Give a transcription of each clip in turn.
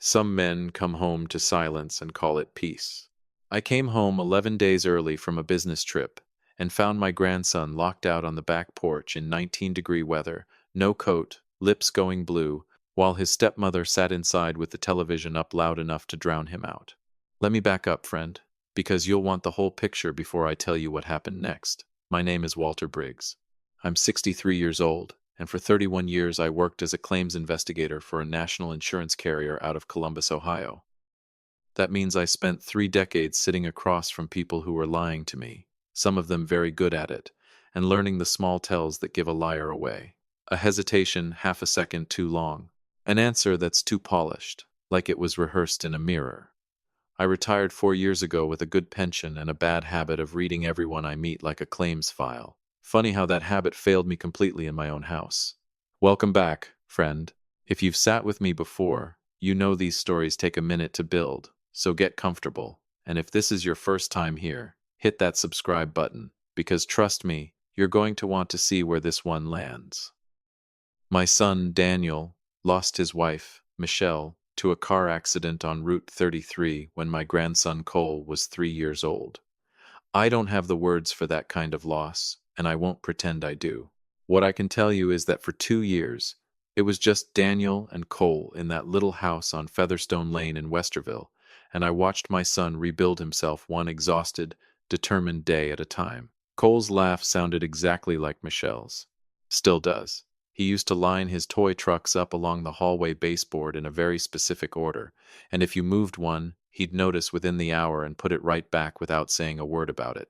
Some men come home to silence and call it peace. I came home 11 days early from a business trip and found my grandson locked out on the back porch in 19-degree weather, no coat, lips going blue, while his stepmother sat inside with the television up loud enough to drown him out. Let me back up, friend, because you'll want the whole picture before I tell you what happened next. My name is Walter Briggs. I'm 63 years old, and for 31 years I worked as a claims investigator for a national insurance carrier out of Columbus, Ohio. That means I spent 3 decades sitting across from people who were lying to me, some of them very good at it, and learning the small tells that give a liar away. A hesitation half a second too long, an answer that's too polished, like it was rehearsed in a mirror. I retired 4 years ago with a good pension and a bad habit of reading everyone I meet like a claims file. Funny how that habit failed me completely in my own house. Welcome back, friend. If you've sat with me before, you know these stories take a minute to build, so get comfortable. And if this is your first time here, hit that subscribe button, because trust me, you're going to want to see where this one lands. My son, Daniel, lost his wife, Michelle, to a car accident on Route 33 when my grandson Cole was 3 years old. I don't have the words for that kind of loss, and I won't pretend I do. What I can tell you is that for 2 years, it was just Daniel and Cole in that little house on Featherstone Lane in Westerville, and I watched my son rebuild himself one exhausted, determined day at a time. Cole's laugh sounded exactly like Michelle's. Still does. He used to line his toy trucks up along the hallway baseboard in a very specific order, and if you moved one, he'd notice within the hour and put it right back without saying a word about it.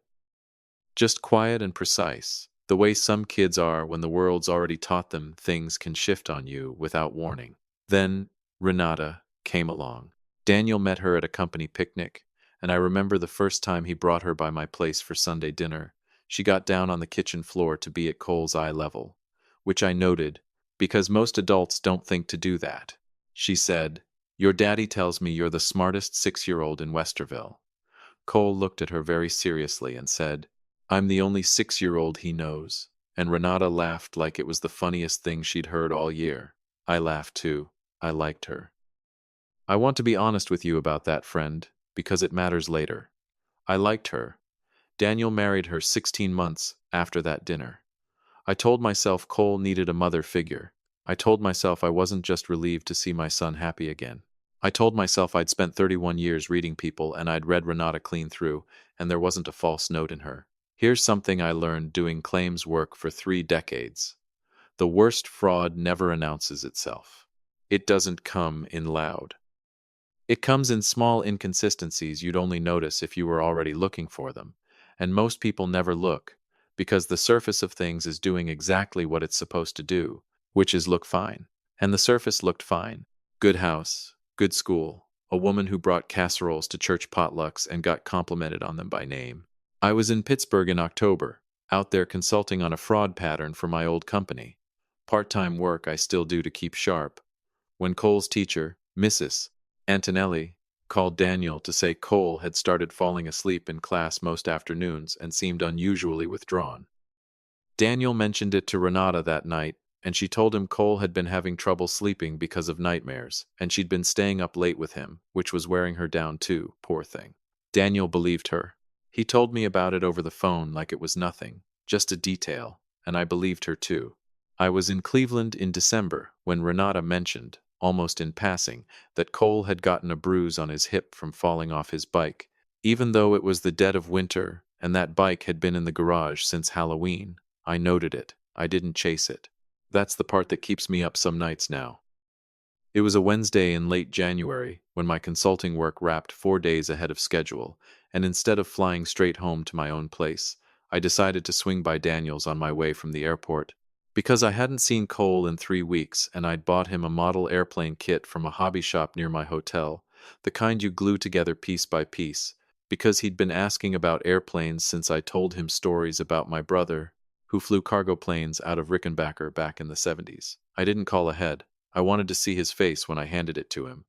Just quiet and precise, the way some kids are when the world's already taught them things can shift on you without warning. Then, Renata came along. Daniel met her at a company picnic, and I remember the first time he brought her by my place for Sunday dinner. She got down on the kitchen floor to be at Cole's eye level, which I noted, because most adults don't think to do that. She said, "Your daddy tells me you're the smartest 6-year-old in Westerville." Cole looked at her very seriously and said, "I'm the only 6-year-old he knows." And Renata laughed like it was the funniest thing she'd heard all year. I laughed too. I liked her. I want to be honest with you about that, friend, because it matters later. I liked her. Daniel married her 16 months after that dinner. I told myself Cole needed a mother figure. I told myself I wasn't just relieved to see my son happy again. I told myself I'd spent 31 years reading people and I'd read Renata clean through, and there wasn't a false note in her. Here's something I learned doing claims work for 3 decades. The worst fraud never announces itself. It doesn't come in loud. It comes in small inconsistencies you'd only notice if you were already looking for them, and most people never look, because the surface of things is doing exactly what it's supposed to do, which is look fine. And the surface looked fine. Good house, good school, a woman who brought casseroles to church potlucks and got complimented on them by name. I was in Pittsburgh in October, out there consulting on a fraud pattern for my old company. Part-time work I still do to keep sharp. When Cole's teacher, Mrs. Antonelli, called Daniel to say Cole had started falling asleep in class most afternoons and seemed unusually withdrawn. Daniel mentioned it to Renata that night, and she told him Cole had been having trouble sleeping because of nightmares, and she'd been staying up late with him, which was wearing her down too, poor thing. Daniel believed her. He told me about it over the phone like it was nothing, just a detail, and I believed her too. I was in Cleveland in December when Renata mentioned, almost in passing, that Cole had gotten a bruise on his hip from falling off his bike, even though it was the dead of winter and that bike had been in the garage since Halloween. I noted it. I didn't chase it. That's the part that keeps me up some nights now. It was a Wednesday in late January when my consulting work wrapped 4 days ahead of schedule, and instead of flying straight home to my own place, I decided to swing by Daniel's on my way from the airport. Because I hadn't seen Cole in 3 weeks and I'd bought him a model airplane kit from a hobby shop near my hotel, the kind you glue together piece by piece, because he'd been asking about airplanes since I told him stories about my brother, who flew cargo planes out of Rickenbacker back in the 70s. I didn't call ahead. I wanted to see his face when I handed it to him.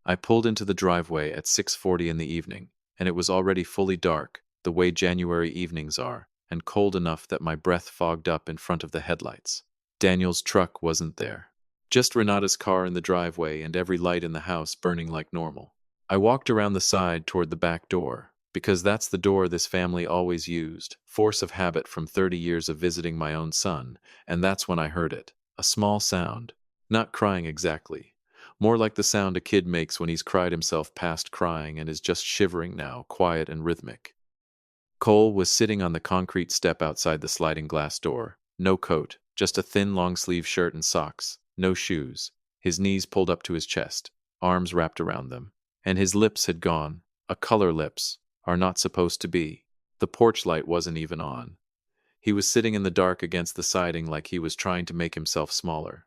I pulled into the driveway at 6:40 in the evening, and it was already fully dark, the way January evenings are, and cold enough that my breath fogged up in front of the headlights. Daniel's truck wasn't there. Just Renata's car in the driveway and every light in the house burning like normal. I walked around the side toward the back door, because that's the door this family always used, force of habit from 30 years of visiting my own son, and that's when I heard it. A small sound. Not crying exactly. More like the sound a kid makes when he's cried himself past crying and is just shivering now, quiet and rhythmic. Cole was sitting on the concrete step outside the sliding glass door. No coat, just a thin long-sleeve shirt and socks. No shoes. His knees pulled up to his chest, arms wrapped around them. And his lips had gone. A color lips are not supposed to be. The porch light wasn't even on. He was sitting in the dark against the siding like he was trying to make himself smaller.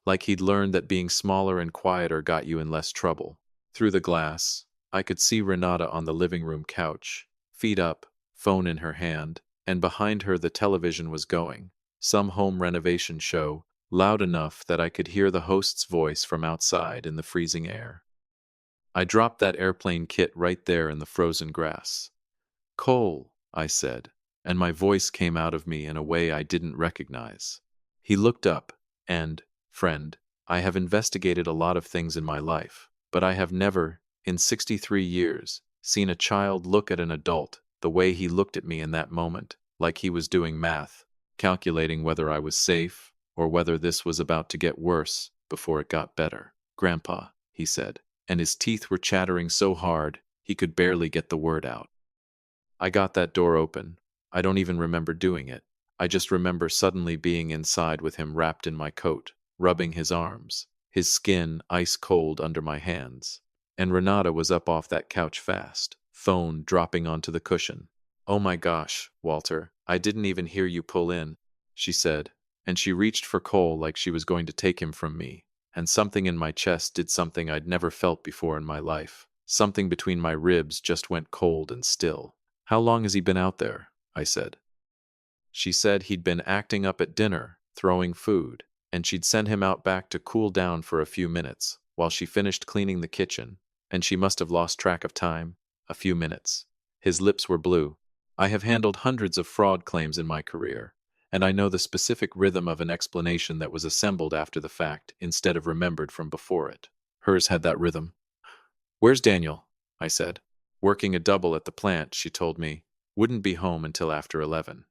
Like he'd learned that being smaller and quieter got you in less trouble. Through the glass, I could see Renata on the living room couch, feet up, phone in her hand, and behind her the television was going. Some home renovation show, loud enough that I could hear the host's voice from outside in the freezing air. I dropped that airplane kit right there in the frozen grass. "Cole," I said, and my voice came out of me in a way I didn't recognize. He looked up, and, friend, I have investigated a lot of things in my life, but I have never, in 63 years, seen a child look at an adult the way he looked at me in that moment, like he was doing math, calculating whether I was safe or whether this was about to get worse before it got better. "Grandpa," he said, and his teeth were chattering so hard he could barely get the word out. I got that door open. I don't even remember doing it. I just remember suddenly being inside with him wrapped in my coat, rubbing his arms, his skin ice cold under my hands. And Renata was up off that couch fast, phone dropping onto the cushion. "Oh my gosh, Walter, I didn't even hear you pull in," she said, and she reached for Cole like she was going to take him from me, and something in my chest did something I'd never felt before in my life. Something between my ribs just went cold and still. "How long has he been out there?" I said. She said he'd been acting up at dinner, throwing food, and she'd send him out back to cool down for a few minutes, while she finished cleaning the kitchen, and she must have lost track of time. A few minutes. His lips were blue. I have handled hundreds of fraud claims in my career, and I know the specific rhythm of an explanation that was assembled after the fact instead of remembered from before it. Hers had that rhythm. "Where's Daniel?" I said. "Working a double at the plant," she told me. "Wouldn't be home until after 11.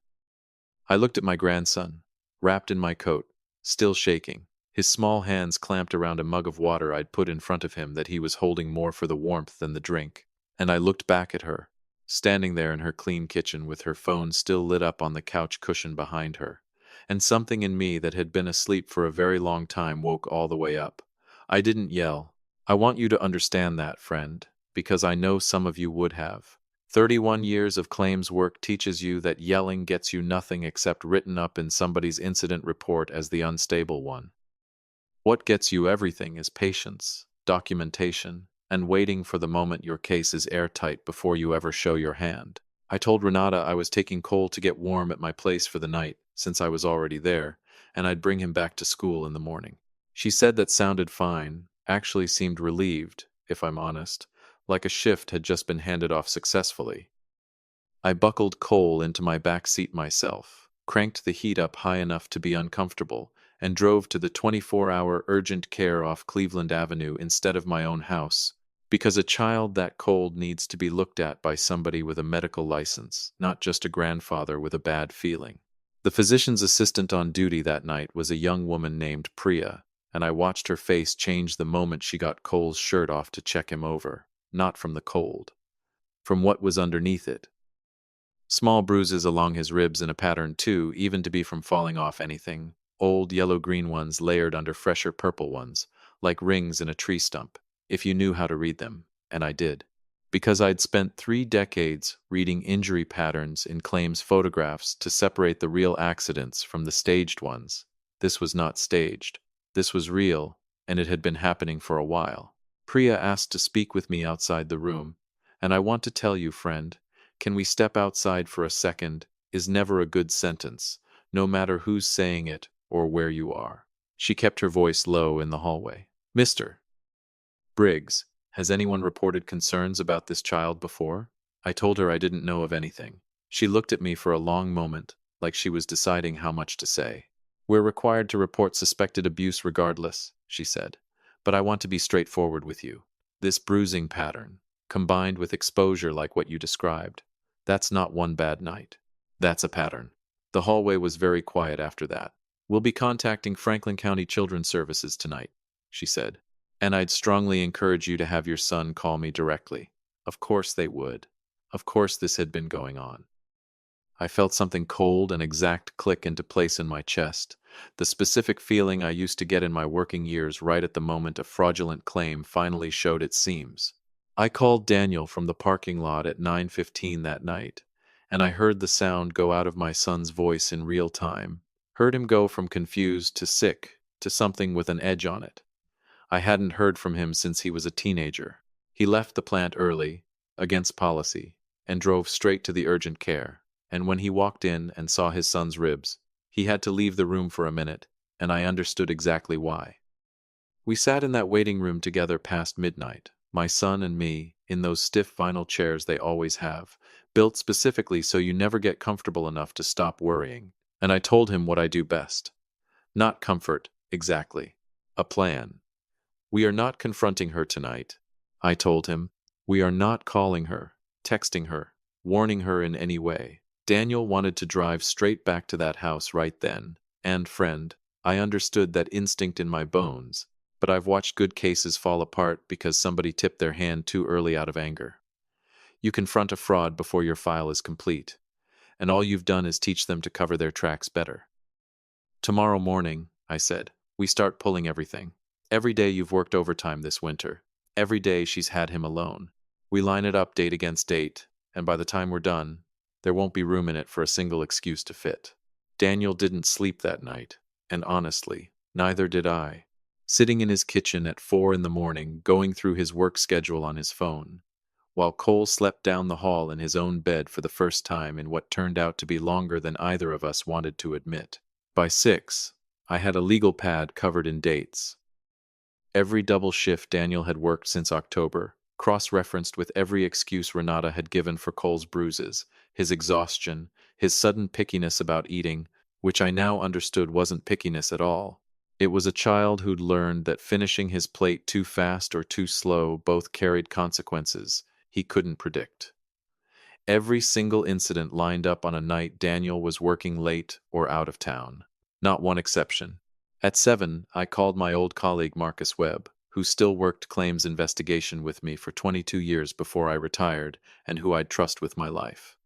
I looked at my grandson, wrapped in my coat, still shaking, his small hands clamped around a mug of water I'd put in front of him that he was holding more for the warmth than the drink. And I looked back at her, standing there in her clean kitchen with her phone still lit up on the couch cushion behind her. And something in me that had been asleep for a very long time woke all the way up. I didn't yell. I want you to understand that, friend, because I know some of you would have. 31 years of claims work teaches you that yelling gets you nothing except written up in somebody's incident report as the unstable one. What gets you everything is patience, documentation, and waiting for the moment your case is airtight before you ever show your hand. I told Renata I was taking Cole to get warm at my place for the night, since I was already there, and I'd bring him back to school in the morning. She said that sounded fine, actually seemed relieved, if I'm honest, like a shift had just been handed off successfully. I buckled Cole into my back seat myself, cranked the heat up high enough to be uncomfortable, and drove to the 24-hour urgent care off Cleveland Avenue instead of my own house, because a child that cold needs to be looked at by somebody with a medical license, not just a grandfather with a bad feeling. The physician's assistant on duty that night was a young woman named Priya, and I watched her face change the moment she got Cole's shirt off to check him over, not from the cold, from what was underneath it. Small bruises along his ribs in a pattern too, even to be from falling off anything, old yellow-green ones layered under fresher purple ones, like rings in a tree stump, if you knew how to read them, and I did. Because I'd spent 3 decades reading injury patterns in claims photographs to separate the real accidents from the staged ones. This was not staged. This was real, and it had been happening for a while. Priya asked to speak with me outside the room, and I want to tell you, friend, "Can we step outside for a second?" is never a good sentence, no matter who's saying it or where you are. She kept her voice low in the hallway. "Mr. Briggs, has anyone reported concerns about this child before?" I told her I didn't know of anything. She looked at me for a long moment, like she was deciding how much to say. "We're required to report suspected abuse regardless," she said. But I want to be straightforward with you. This bruising pattern, combined with exposure like what you described, that's not one bad night. That's a pattern. The hallway was very quiet after that. We'll be contacting Franklin County Children's Services tonight, she said. And I'd strongly encourage you to have your son call me directly. Of course they would. Of course this had been going on. I felt something cold and exact click into place in my chest, the specific feeling I used to get in my working years right at the moment a fraudulent claim finally showed its seams. I called Daniel from the parking lot at 9:15 that night, and I heard the sound go out of my son's voice in real time, heard him go from confused to sick to something with an edge on it. I hadn't heard from him since he was a teenager. He left the plant early, against policy, and drove straight to the urgent care. And when he walked in and saw his son's ribs, he had to leave the room for a minute, and I understood exactly why. We sat in that waiting room together past midnight, my son and me, in those stiff vinyl chairs they always have, built specifically so you never get comfortable enough to stop worrying. And I told him what I do best. Not comfort, exactly. A plan. We are not confronting her tonight, I told him. We are not calling her, texting her, warning her in any way. Daniel wanted to drive straight back to that house right then, and friend, I understood that instinct in my bones, but I've watched good cases fall apart because somebody tipped their hand too early out of anger. You confront a fraud before your file is complete, and all you've done is teach them to cover their tracks better. Tomorrow morning, I said, we start pulling everything. Every day you've worked overtime this winter. Every day she's had him alone. We line it up date against date, and by the time we're done, there won't be room in it for a single excuse to fit. Daniel didn't sleep that night, and honestly, neither did I. Sitting in his kitchen at 4 in the morning, going through his work schedule on his phone, while Cole slept down the hall in his own bed for the first time in what turned out to be longer than either of us wanted to admit. By 6, I had a legal pad covered in dates. Every double shift Daniel had worked since October, cross-referenced with every excuse Renata had given for Cole's bruises, his exhaustion, his sudden pickiness about eating, which I now understood wasn't pickiness at all. It was a child who'd learned that finishing his plate too fast or too slow both carried consequences he couldn't predict. Every single incident lined up on a night Daniel was working late or out of town. Not one exception. At 7, I called my old colleague Marcus Webb, who still worked claims investigation with me for 22 years before I retired and who I'd trust with my life.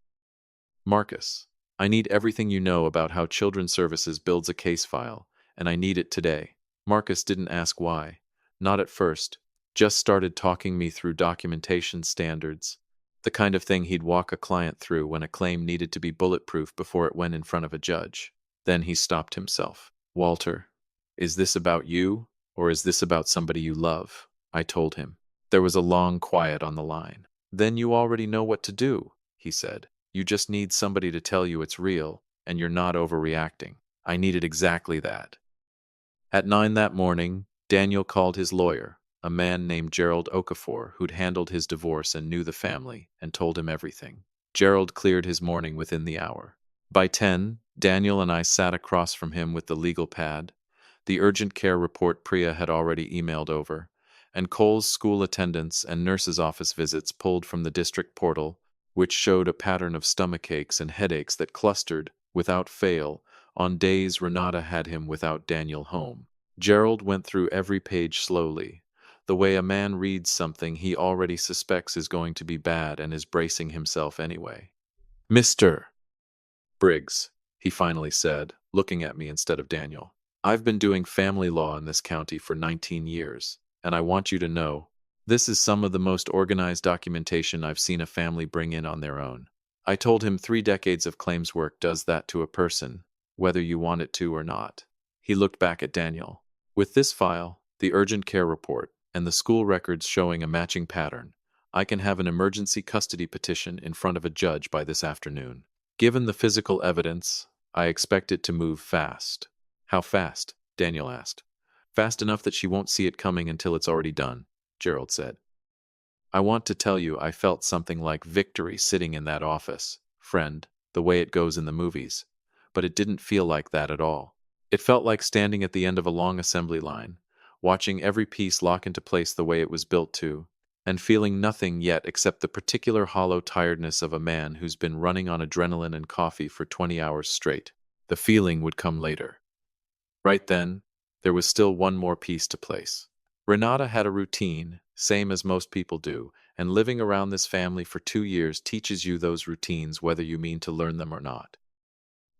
Marcus, I need everything you know about how Children's Services builds a case file, and I need it today. Marcus didn't ask why. Not at first. Just started talking me through documentation standards, the kind of thing he'd walk a client through when a claim needed to be bulletproof before it went in front of a judge. Then he stopped himself. Walter, is this about you, or is this about somebody you love? I told him. There was a long quiet on the line. Then you already know what to do, he said. You just need somebody to tell you it's real, and you're not overreacting. I needed exactly that. At 9 that morning, Daniel called his lawyer, a man named Gerald Okafor, who'd handled his divorce and knew the family, and told him everything. Gerald cleared his morning within the hour. By 10, Daniel and I sat across from him with the legal pad, the urgent care report Priya had already emailed over, and Cole's school attendance and nurse's office visits pulled from the district portal, which showed a pattern of stomachaches and headaches that clustered, without fail, on days Renata had him without Daniel home. Gerald went through every page slowly, the way a man reads something he already suspects is going to be bad and is bracing himself anyway. Mr. Briggs, he finally said, looking at me instead of Daniel. I've been doing family law in this county for 19 years, and I want you to know, this is some of the most organized documentation I've seen a family bring in on their own. I told him 3 decades of claims work does that to a person, whether you want it to or not. He looked back at Daniel. With this file, the urgent care report, and the school records showing a matching pattern, I can have an emergency custody petition in front of a judge by this afternoon. Given the physical evidence, I expect it to move fast. How fast? Daniel asked. Fast enough that she won't see it coming until it's already done, Gerald said. I want to tell you I felt something like victory sitting in that office, friend, the way it goes in the movies. But it didn't feel like that at all. It felt like standing at the end of a long assembly line, watching every piece lock into place the way it was built to, and feeling nothing yet except the particular hollow tiredness of a man who's been running on adrenaline and coffee for 20 hours straight. The feeling would come later. Right then, there was still one more piece to place. Renata had a routine, same as most people do, and living around this family for 2 years teaches you those routines whether you mean to learn them or not.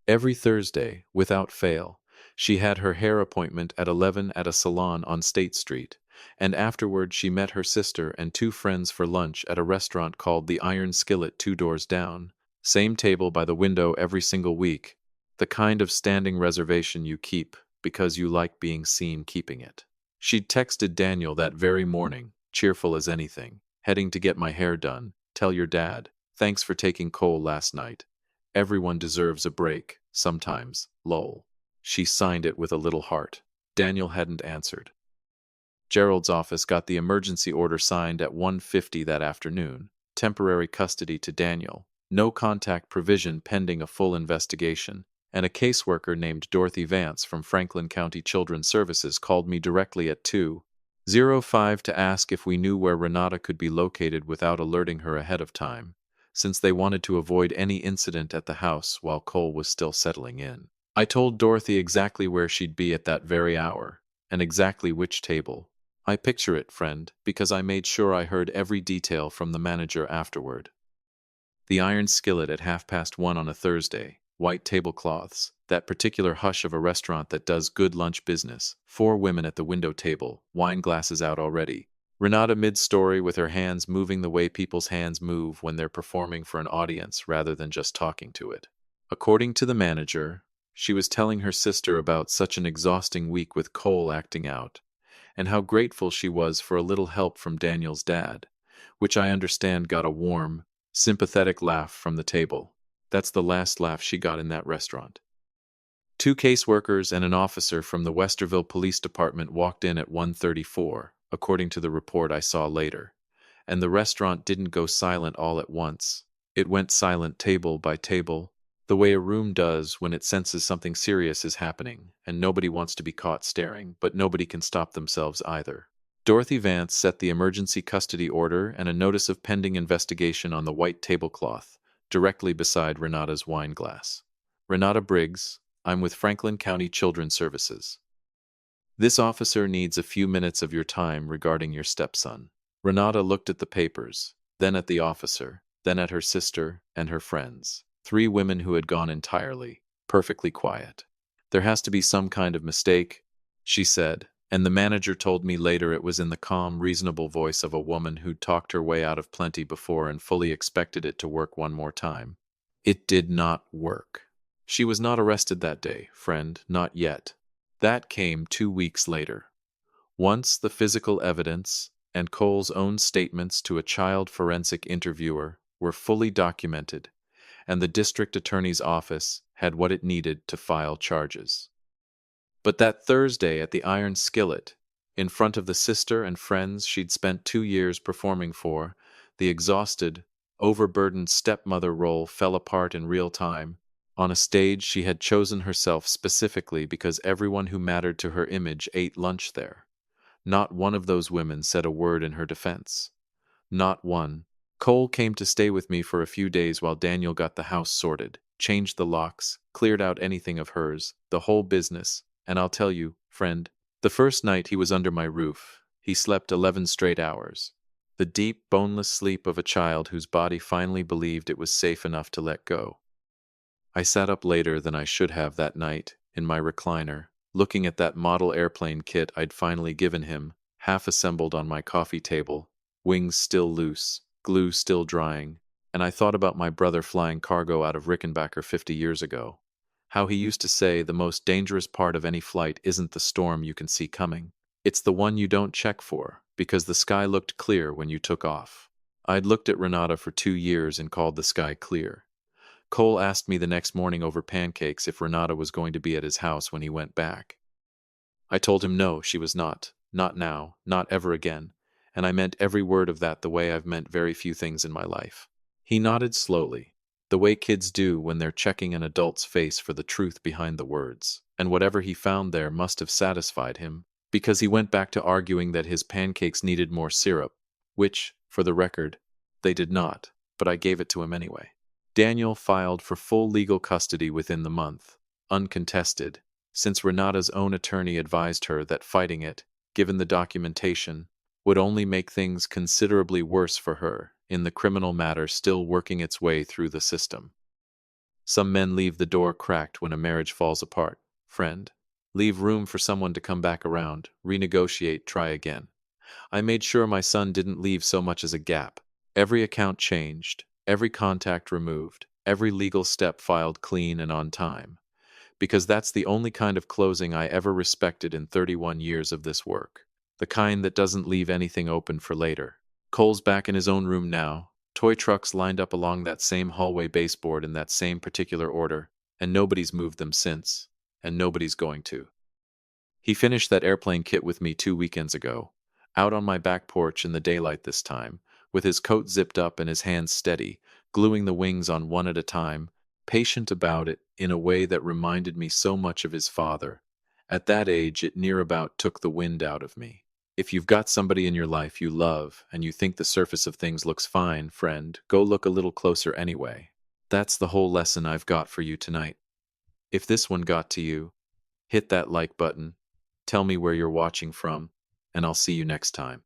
Every Thursday, without fail, she had her hair appointment at 11 at a salon on State Street, and afterward she met her sister and two friends for lunch at a restaurant called the Iron Skillet 2 doors down, same table by the window every single week, the kind of standing reservation you keep because you like being seen keeping it. She'd texted Daniel that very morning, cheerful as anything, heading to get my hair done, tell your dad, thanks for taking Cole last night. Everyone deserves a break, sometimes, lol. She signed it with a little heart. Daniel hadn't answered. Gerald's office got the emergency order signed at 1:50 that afternoon, temporary custody to Daniel, no contact provision pending a full investigation, and a caseworker named Dorothy Vance from Franklin County Children's Services called me directly at 2:05 to ask if we knew where Renata could be located without alerting her ahead of time, since they wanted to avoid any incident at the house while Cole was still settling in. I told Dorothy exactly where she'd be at that very hour, and exactly which table. I picture it, friend, because I made sure I heard every detail from the manager afterward. The Iron Skillet at 1:30 on a Thursday, white tablecloths, that particular hush of a restaurant that does good lunch business, 4 women at the window table, wine glasses out already. Renata mid-story with her hands moving the way people's hands move when they're performing for an audience rather than just talking to it. According to the manager, she was telling her sister about such an exhausting week with Cole acting out, and how grateful she was for a little help from Daniel's dad, which I understand got a warm, sympathetic laugh from the table. That's the last laugh she got in that restaurant. 2 caseworkers and an officer from the Westerville Police Department walked in at 1:34, according to the report I saw later, and the restaurant didn't go silent all at once. It went silent table by table, the way a room does when it senses something serious is happening, and nobody wants to be caught staring, but nobody can stop themselves either. Dorothy Vance set the emergency custody order and a notice of pending investigation on the white tablecloth, directly beside Renata's wine glass. Renata Briggs, I'm with Franklin County Children's Services. This officer needs a few minutes of your time regarding your stepson. Renata looked at the papers, then at the officer, then at her sister and her friends. 3 women who had gone entirely, perfectly quiet. There has to be some kind of mistake, she said, and the manager told me later it was in the calm, reasonable voice of a woman who'd talked her way out of plenty before and fully expected it to work one more time. It did not work. She was not arrested that day, friend, not yet. That came 2 weeks later. Once the physical evidence and Cole's own statements to a child forensic interviewer were fully documented, and the district attorney's office had what it needed to file charges. But that Thursday at the Iron Skillet, in front of the sister and friends she'd spent 2 years performing for, the exhausted, overburdened stepmother role fell apart in real time, on a stage she had chosen herself specifically because everyone who mattered to her image ate lunch there. Not one of those women said a word in her defense. Not one. Cole came to stay with me for a few days while Daniel got the house sorted, changed the locks, cleared out anything of hers, the whole business, and I'll tell you, friend, the first night he was under my roof, he slept 11 straight hours. The deep, boneless sleep of a child whose body finally believed it was safe enough to let go. I sat up later than I should have that night, in my recliner, looking at that model airplane kit I'd finally given him, half assembled on my coffee table, wings still loose, glue still drying, and I thought about my brother flying cargo out of Rickenbacker 50 years ago. How he used to say the most dangerous part of any flight isn't the storm you can see coming. It's the one you don't check for, because the sky looked clear when you took off. I'd looked at Renata for 2 years and called the sky clear. Cole asked me the next morning over pancakes if Renata was going to be at his house when he went back. I told him no, she was not now, not ever again, and I meant every word of that the way I've meant very few things in my life. He nodded slowly, the way kids do when they're checking an adult's face for the truth behind the words, and whatever he found there must have satisfied him, because he went back to arguing that his pancakes needed more syrup, which, for the record, they did not, but I gave it to him anyway. Daniel filed for full legal custody within the month, uncontested, since Renata's own attorney advised her that fighting it, given the documentation, would only make things considerably worse for her in the criminal matter still working its way through the system. Some men leave the door cracked when a marriage falls apart. Friend, leave room for someone to come back around, renegotiate, try again. I made sure my son didn't leave so much as a gap. Every account changed, every contact removed, every legal step filed clean and on time. Because that's the only kind of closing I ever respected in 31 years of this work. The kind that doesn't leave anything open for later. Cole's back in his own room now, toy trucks lined up along that same hallway baseboard in that same particular order, and nobody's moved them since, and nobody's going to. He finished that airplane kit with me 2 weekends ago, out on my back porch in the daylight this time, with his coat zipped up and his hands steady, gluing the wings on one at a time, patient about it in a way that reminded me so much of his father. At that age, it near about took the wind out of me. If you've got somebody in your life you love and you think the surface of things looks fine, friend, go look a little closer anyway. That's the whole lesson I've got for you tonight. If this one got to you, hit that like button, tell me where you're watching from, and I'll see you next time.